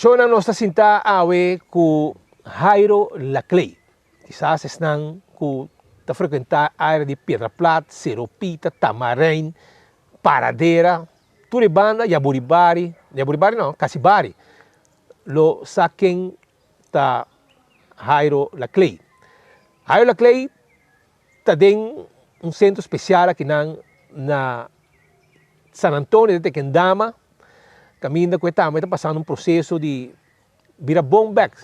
So na nossa sinta awe ku Jairo Laclay. Quizás estão ku ta frequentar a área de Pedra Plata, Seropita, Tamarain, Paradera, Turibanda, Yaburibari não, Casibari. Lo saquem ta Jairo Laclay. Jairo Laclay ta den centro especial aqui na San Antonio de Tequendama. Caminho que está passando processo de virar bom back,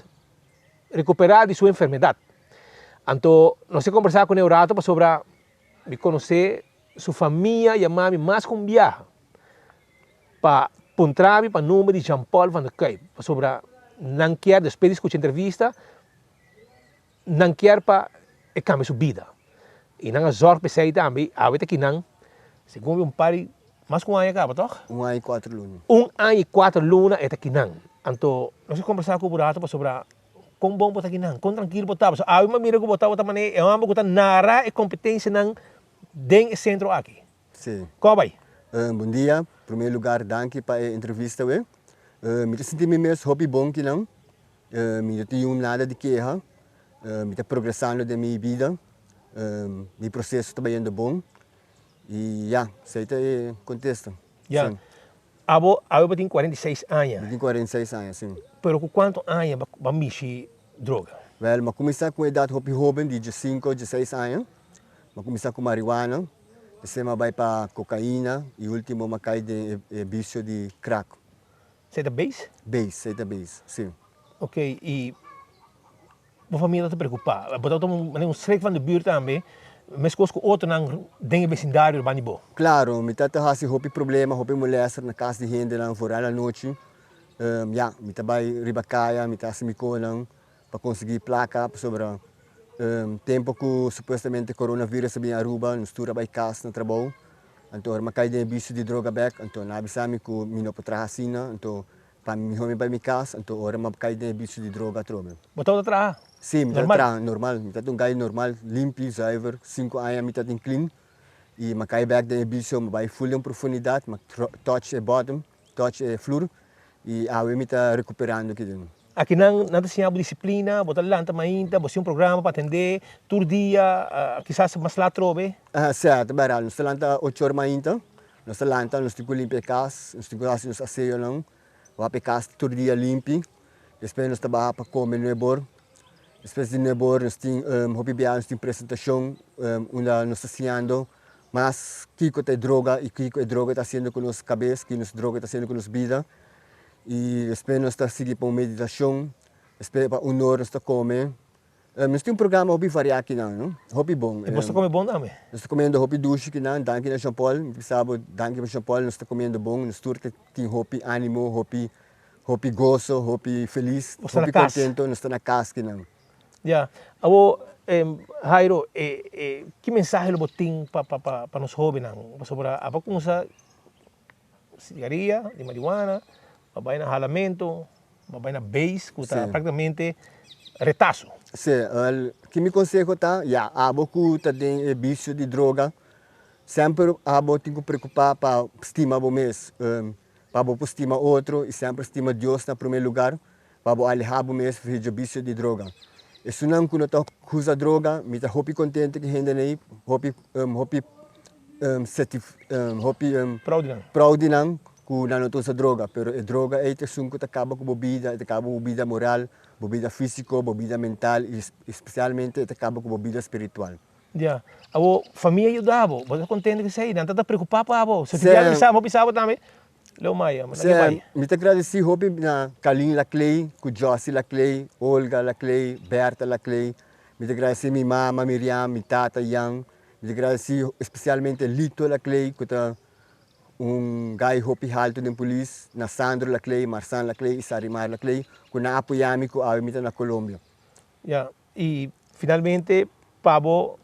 recuperar de sua enfermidade. Então, nós conversamos com o Neurato sobre me conhecer sua família e a mãe mais com viagem para encontrar para o número de Jean-Paul Van der Kuyp, sobre não quer depois de escutar a entrevista, não quer para cambiar sua vida. E não zorg para sair também, a ver que não, segundo um par mas com um ano acaba, toch? 1 ano e 4 lunas. 1 ano e 4 lunas é aqui não. Então, nós conversamos com o Burato sobre como bom botar aqui não, como tranquilo botar. So, a uma mira que botar outra maneira, é uma botar nara e competência não den centro aqui. Sim. Como vai? Bom dia. Em primeiro lugar, danke para a entrevista. Me senti mesmo hobby bom que não. Me tenho nada de queixa. Me está progressando da minha vida. Meu processo está bem bom. E já, isso aí é o contexto. Já. Eu tenho 46 anos. Eu tenho 46 anos, sim. Mas com quantos anos vai mexer droga? Well, mas comecei com a idade jovem, de 5, 16 anos. Mas comecei com marihuana. Depois vai para cocaína. E último, eu caí de vício de crack. Você é base? Base, base, sim. Ok, e a família está preocupada. Você tem um streek van de buurt também. Mas com outro não tem vecindário bem bom. Claro, me tá há hobby problema, hobby molestar na casa de gente lá fora à noite. Já, me tá vai ribacaia, me tá me colam para conseguir placa sobre tempo que supostamente coronavírus bem Aruba, nos tura vai casa no trabalho. Então, eu caí de vício de droga back, então na avisame que me não pode assim, então para me home vai me casa, então agora me caí de vício de droga trobe. Botou atrás? Sim, me tá normal, me tá um guy normal, limpo, zuiver, 5 anos me tá clean. E me cai back de vício, me vai full em profundidade, me touch a bottom, touch a floor e a me tá recuperando aqui dentro. Aqui não tem disciplina, botar lá também, você um programa para atender, todo dia, quizás mais lá trobe. Certo, baralho, nós estamos lá 8 horas ainda, nós estamos lá, nós temos que limpar a casa, nós temos que fazer os asseios lá, vamos para a casa todo dia limpo, depois nós estamos para comer no ebor. Depois de nebor, nós temos apresentação, onde nós estamos fazendo, mas que é droga e que droga está sendo com nossa cabeça, que nossa droga está sendo com nossa vida. E depois nós estamos seguindo para meditação, depois para hora nós estamos comendo. Nós temos um programa hobby variado aqui, não? Hobby bom. E você come bom também? Nós estamos comendo hobby duche aqui, não? Danke a Jean-Paul, danke a Jean-Paul, nós estamos comendo bom, nós temos hobby ânimo, hobby gozo, hobby feliz, hobby contento, nós estamos na casa aqui, não? Já, Jairo, que mensagem você tem para nos jovens sobre a vacuna cigarrilha, de marihuana, vai na ralamento, vai na base, que está praticamente retaço. Sim, o que me aconselho tá, a boca tem vício de droga, sempre a boca tem que preocupar para estimar o mês, para boca estimar outro e sempre estimar Deus na primeiro lugar, para boca alejar o mês de vício de droga. E se não quando eu uso droga, me está muito contente que ainda aí, proud não, que não usa droga, pero a droga é que acaba com a bebida moral, bebida física, bebida mental e especialmente acaba com a bebida espiritual. Já, a família ajudava, você está contente que sei, não está preocupado para você. Se tiver pensava também. Leo Maia, mas não é. Me agradeci hobby na Kalin Laclay, com Josie Laclay, Olga Laclay, Berta Laclay. Me agradeci minha mama Miriam, minha tata Yang. Me agradeci especialmente Lito Laclay, que é guy hobby alto da polícia, na Sandro Laclay, Marsan Laclay e Sarimar Laclay, que na apoiami com a na Colômbia. Já, e finalmente, Pablo,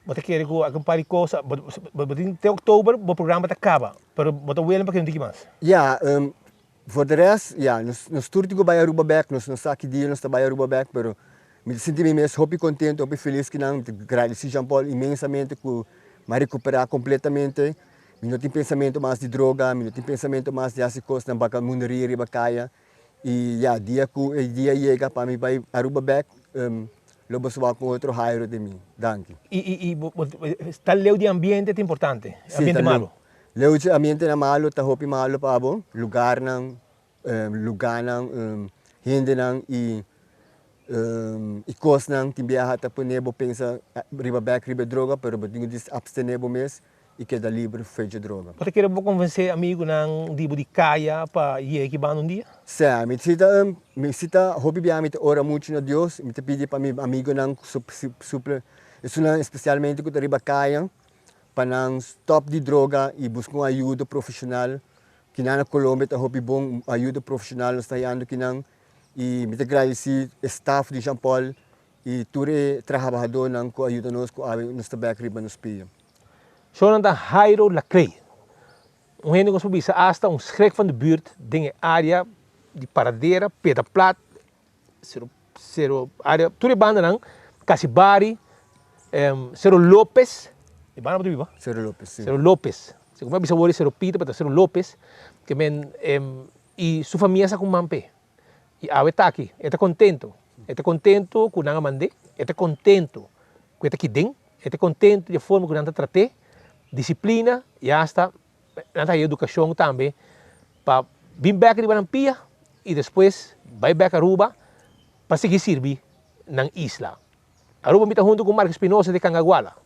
você quer que acompanhe coisa, até outubro o programa acaba, mas você vai para que não tem mais. Já, for the rest, nós turti go Aruba back, nós aqui dia nós trabalha Aruba back, pero me senti mesmo hobby contente, hobby feliz que não, agradeci Jean-Paul imensamente por me recuperar completamente. Me não tem pensamento mais de droga, me não tem pensamento mais de essas coisas na baca mundaria, ribacaia. E dia chega para mim vai Aruba back, lobo só com outro Jairo de mim. Danke. Está leu de ambiente é importante, ambiente malo. Leu de ambiente na malo, tá hopi malo pa abo, lugar nang hindi nang e kos nang timbiaha ta ponebo pensa riba back riba droga, pero badingo dis abstenebo mes e queda livre feito droga. Você quer convencer amigo ng dibo di kaya pa iye que ba num dia? Sim, me cita hobby bia me ora muito na Deus, me te pedi para meu amigo nang super, isso não especialmente com riba kaya, para não stop de droga e buscar uma ajuda profissional. Que na Colômbia tá hobby bom ajuda profissional nós está indo que não e me te agradecer staff de Jean Paul e ture trabalhador nang ko ajuda nós com nos tá back riba nos pia. Zo dan de Jairo Laclay. Een hennig ons probeert hasta een schrik van de buurt, dingen area, die paradera, Peter Plat, zero area, toere banden dan, Casibari, Zero Lopez, die banden wat doe je ba? Zero Lopez, sim. Zero Lopez. Se como bisa wori Zero Peter, pero Zero Lopez, que men e sua família sa kumampe. E awe tá aqui, está contento com nanga mande, está contento com eta kiding, está contento de forma que nanta trate, disciplina e hasta nanta educação também para vir back de Banampia e depois vai back a Aruba para seguir servir na isla. Aruba mita junto com Marcos Espinosa de Cangaguala,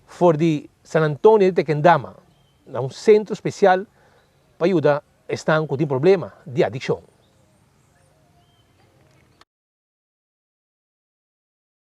for de San Antonio de Tequendama, um centro especial para ajudar estão com um problema de adicção.